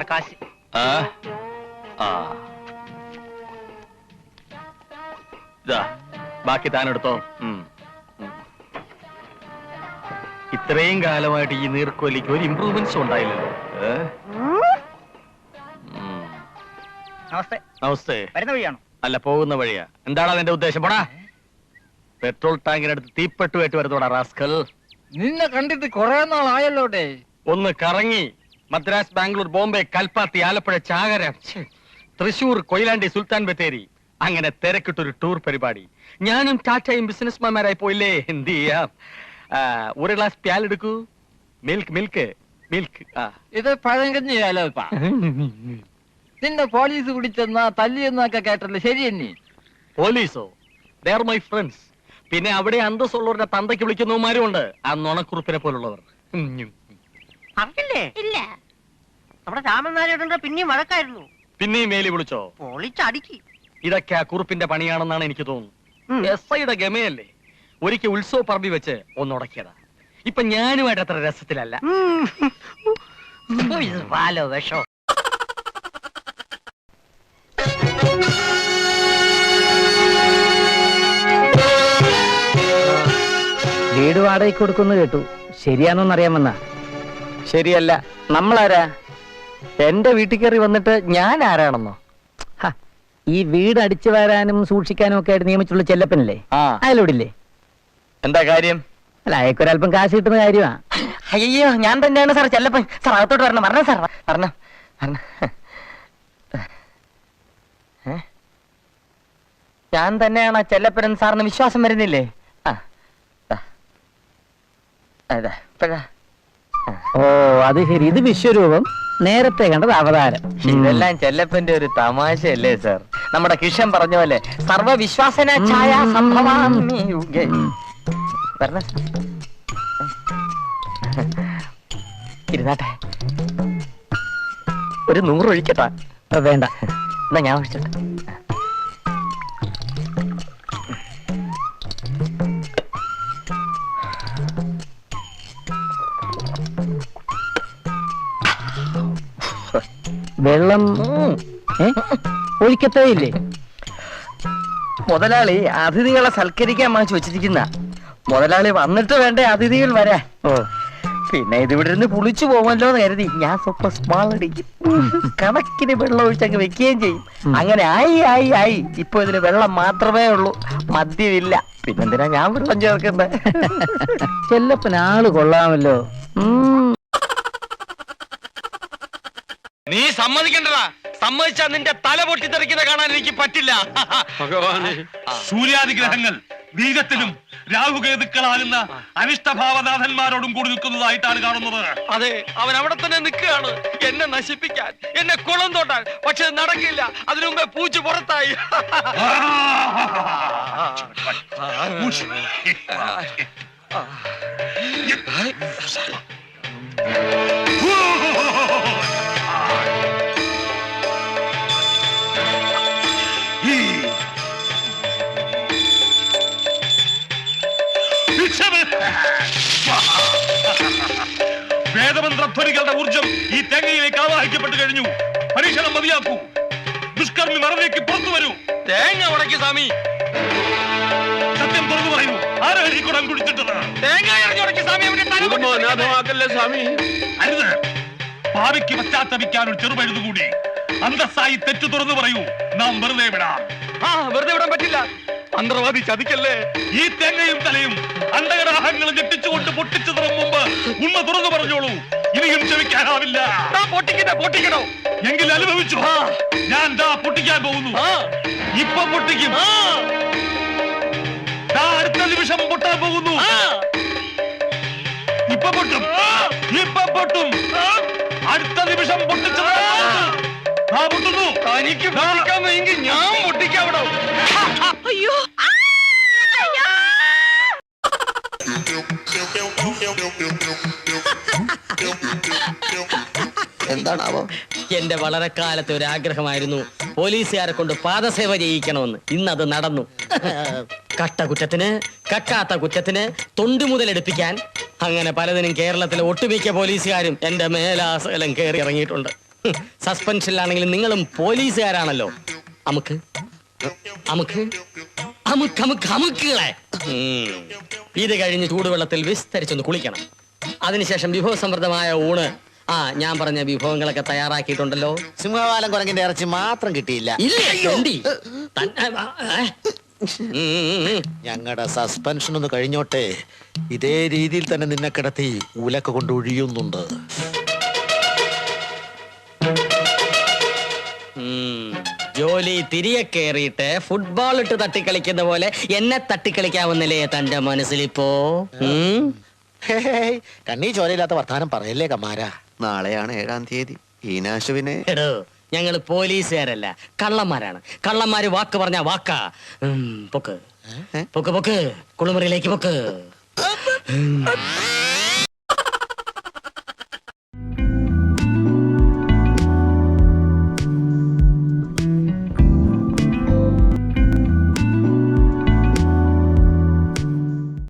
Sir കാശ്. ബാക്കി താനെടുത്തോ. ഇത്രയും കാലമായിട്ട് ഈ നീർക്കോലിക്ക് ഒരു ഇംപ്രൂവ്മെന്റ്സും ഉണ്ടായില്ലല്ലോ. നമസ്തേ. നമസ്തേ. വരുന്ന വഴിയാണോ? അല്ല, പോകുന്ന വഴിയാ. എന്താണ് അതിന്റെ ഉദ്ദേശം? പോടാ. പെട്രോൾ ടാങ്കിനടുത്ത് തീപ്പെട്ടുമായിട്ട് വരുന്നോടാ റാസ്കൽ. നിന്നെ കണ്ടിട്ട് കുറെ നാളായല്ലോ. ഒന്ന് കറങ്ങി മദ്രാസ്, ബാംഗ്ലൂർ, ബോംബെ, കൽപ്പാത്തി, ആലപ്പുഴ, ചാകര, തൃശൂർ, കൊയിലാണ്ടി, സുൽത്താൻ ബത്തേരി, അങ്ങനെ തിരക്കിട്ടൊരു ടൂർ പരിപാടി. ഞാനും ടാറ്റയും ബിസിനസ്മാൻമാരായി പോയില്ലേ. എന്ത് ചെയ്യാം. ഒരു ഗ്ലാസ് പ്യാലെടുക്കൂ. Milk milk milk. ഇത് പഴങ്കഞ്ഞിയാലോ. നിന്നെ പോലീസ് പിടിച്ചെന്നാ തല്ലിയെന്നൊക്കെ കേട്ടല്ലോ, ശരി തന്നെ? പോലീസോ? They are my friends. പിന്നെ അവിടെ അന്തസ്സുള്ളവരുടെ തന്തയ്ക്ക് വിളിക്കുന്നവന്മാരും ഉണ്ട്, ആ നുണക്കുറുപ്പിനെ പോലുള്ളവർ. അറിയില്ലേ? ഇല്ല. നമ്മുടെ രാമനാരായണന്റെ പിന്നെയും വഴക്കായിരുന്നു. പിന്നെയും മേലി വിളിച്ചോ? പൊളിച്ചടിക്കി. ഇതൊക്കെ ആ കുറുപ്പിന്റെ പണിയാണെന്നാണ് എനിക്ക് തോന്നുന്നു. SIയുടെ ഗമയല്ലേ. ഒരിക്കൽ ഉത്സവ പറമ്പി വെച്ച് ഒന്നുടക്കിയതാ. ഇപ്പൊ ഞാനുമായിട്ട് അത്ര രസത്തിലല്ല. വിഷോ. വീട് വാടകയ്ക്ക് കൊടുക്കുന്നു കേട്ടു. ശരിയാണോന്നറിയാമെന്നാ? ശരിയല്ല. നമ്മളാരാ? എന്റെ വീട്ടിൽ കയറി വന്നിട്ട് ഞാൻ ആരാണെന്നോ? ഈ വീട് അടിച്ചു വരാനും സൂക്ഷിക്കാനും ഒക്കെ ആയിട്ട് നിയമിച്ചുള്ള ചെല്ലപ്പനല്ലേ, അയാളോടില്ലേ? എന്താ കാര്യം? അല്ല, അയക്കൊരല്പം കാശ് കിട്ടുന്ന കാര്യമാ. അയ്യോ, ഞാൻ തന്നെയാണ് സാർ ചെല്ലപ്പൻ. സാർ അകത്തോട്ട് വരണം. പറഞ്ഞ സാർ പറഞ്ഞ. ഞാൻ തന്നെയാണ് ചെല്ലപ്പൻ. സാറിന് വിശ്വാസം വരുന്നില്ലേ? ഓ, അത് ശരി. ഇത് വിശ്വരൂപം, നേരത്തെ കണ്ടത് അവതാരം. ഇതെല്ലാം ചെല്ലപ്പന്റെ ഒരു തമാശയല്ലേ സാർ? നമ്മുടെ കിഷൻ പറഞ്ഞ പോലെ സർവവിശ്വാസന ഛായ സംഭവാമി യുഗേ. ഇരുന്നാട്ടെ. ഒരു 100 ഒഴിക്കട്ടാ? വേണ്ട, എന്നാ ഞാൻ ഒഴിച്ചോട്ടെ. വെള്ളം ഒഴിക്കത്തേ ഇല്ലേ? മുതലാളി അതിഥികളെ സൽക്കരിക്കാൻ വാങ്ങിച്ചു വെച്ചിരിക്കുന്ന. മുതലാളി വന്നിട്ട് വേണ്ടേ അതിഥികൾ വരാൻ. ഓ, പിന്നെ ഇതിവിടെ ഇരുന്ന് പുളിച്ചു പോകുമല്ലോ എന്ന് കരുതി ഞാൻ സ്വപ്പം സ്മാൾ അടിക്കും. കണക്കിന് വെള്ളം ഒഴിച്ചങ്ങ് വെക്കുകയും ചെയ്യും. അങ്ങനെ ആയി ഇപ്പൊ ഇതിന് വെള്ളം മാത്രമേ ഉള്ളൂ, മദ്യമില്ല. പിന്നെന്തിനാ ഞാൻ വെള്ളം ചേർക്കണ്ടേ? ചെല്ലപ്പൻ ആള് കൊള്ളാമല്ലോ. നീ സമ്മതിക്കണ്ടടാ. സമ്മതിച്ചാ നിന്റെ തല പൊട്ടിത്തെറിക്കുന്ന കാണാൻ എനിക്ക് പറ്റില്ല. ഭഗവാനെ, സൂര്യാദിഗ്രഹങ്ങൾ വീരത്തിലും രാഹുകേതുക്കളാകുന്ന അനിഷ്ടഭാവനാഥന്മാരോടും കൂടി നിൽക്കുന്നതായിട്ടാണ് കാണുന്നത്. അതെ, അവൻ അവിടെ തന്നെ നിൽക്കുകയാണ്, എന്നെ നശിപ്പിക്കാൻ, എന്നെ കുളം തോട്ടാൻ. പക്ഷെ നടക്കില്ല. അതിനു മുമ്പേ പൂച്ചു പുറത്തായി. വേദമന്ത്രധ്വനികളുടെ ഊർജം ഈ തേങ്ങയിലേക്ക് ആവാഹിക്കപ്പെട്ടു കഴിഞ്ഞു. പരീക്ഷണം മതിയാക്കൂ. ദുഷ്കർമ്മി മറവിലേക്ക് പുറത്തു വരൂ. തേങ്ങ ഉടക്കി സ്വാമി. സത്യം തുറന്നു പറയൂ. ആരാണ് ഈ കുടം കുടിച്ചിട്ടത്? തേങ്ങ ഉടക്കി സ്വാമി. അരുത്. ഭാവിക്ക് പശ്ചാത്തപിക്കാൻ ഒരു ചെറുപഴുതുകൂടി. അന്തസ്സായി തെറ്റു തുറന്നു പറയൂ. നാം വെറുതെ വിടാം. വെറുതെ വിടാൻ പറ്റില്ല. മന്ത്രവാദി ചതിക്കല്ലേ. ഈ തേങ്ങയും തലയും അണ്ടകടാഹങ്ങളും ഞെട്ടിച്ചുകൊണ്ട് പൊട്ടിച്ചു തുറന്നു മുമ്പ് ഉണ്മ തുറന്നു പറഞ്ഞോളൂ. ഇനിയും ക്ഷമിക്കാനാവില്ല. പൊട്ടിക്കണോ? എങ്കിൽ അനുഭവിച്ചു. ഞാൻ പൊട്ടിക്കാൻ പോകുന്നു. ഇപ്പൊ പൊട്ടിക്കും. അടുത്ത നിമിഷം പൊട്ടാൻ പോകുന്നു. ഇപ്പൊ പൊട്ടും. അടുത്ത നിമിഷം പൊട്ടിച്ചു പൊട്ടുന്നു. തനിക്ക് പൊട്ടിക്കാമെങ്കിൽ ഞാൻ പൊട്ടിക്കാവിടോ. അയ്യോ, എന്താണാവോ? എന്റെ വളരെ കാലത്തെ ഒരു ആഗ്രഹമായിരുന്നു പോലീസുകാരെ കൊണ്ട് പാദസേവ ചെയ്യിക്കണമെന്ന്. ഇന്നത് നടന്നു. കട്ട കുറ്റത്തിന്, കക്കാത്ത കുറ്റത്തിന് തൊണ്ടു മുതലെടുപ്പിക്കാൻ, അങ്ങനെ പലതിനും കേരളത്തിലെ ഒട്ടുമിക്ക പോലീസുകാരും എന്റെ മേലാസകലം കയറി ഇറങ്ങിയിട്ടുണ്ട്. സസ്പെൻഷനിലാണെങ്കിലും നിങ്ങളും പോലീസുകാരാണല്ലോ. അമുക്ക് അമുക്ക് അമുക്ക് അമുക്ക് അമുക്കുകളെ. ഇത് കഴിഞ്ഞ് ചൂടുവെള്ളത്തിൽ വിസ്തരിച്ചൊന്ന് കുളിക്കണം. അതിനുശേഷം വിഭവസമൃദ്ധമായ ഊണ്. ഞാൻ പറഞ്ഞ വിഭവങ്ങളൊക്കെ തയ്യാറാക്കിയിട്ടുണ്ടല്ലോ. സിംഹവാലം കുരങ്ങിന്റെ ഇറച്ചി മാത്രം കിട്ടിയില്ല. ഞങ്ങളുടെ സസ്പെൻഷൻ ഒന്ന് കഴിഞ്ഞോട്ടെ. ഇതേ രീതിയിൽ തന്നെ നിന്നെ കിടത്തി ഉലക്ക കൊണ്ട് ഒഴിയുന്നുണ്ട്. ജോലി തിരികെ കയറിയിട്ട് ഫുട്ബോൾ ഇട്ട് തട്ടിക്കളിക്കുന്ന പോലെ എന്നെ തട്ടിക്കളിക്കാവുന്നില്ലേ തന്റെ മനസ്സിലിപ്പോ? കണ്ണീ ചോരയില്ലാത്ത വർത്താനം പറയല്ലേ കമാര. നാളെയാണ് 7-ാം തീയതി. ഈനാശുവിനെ എടോ, ഞങ്ങള് പോലീസുകാരല്ല, കള്ളന്മാരാണ്. കള്ളന്മാര് വാക്ക് പറഞ്ഞ വാക്കാ. പൊക്ക് പൊക്ക് പൊക്ക് കുളിമുറിയിലേക്ക് പൊക്ക്.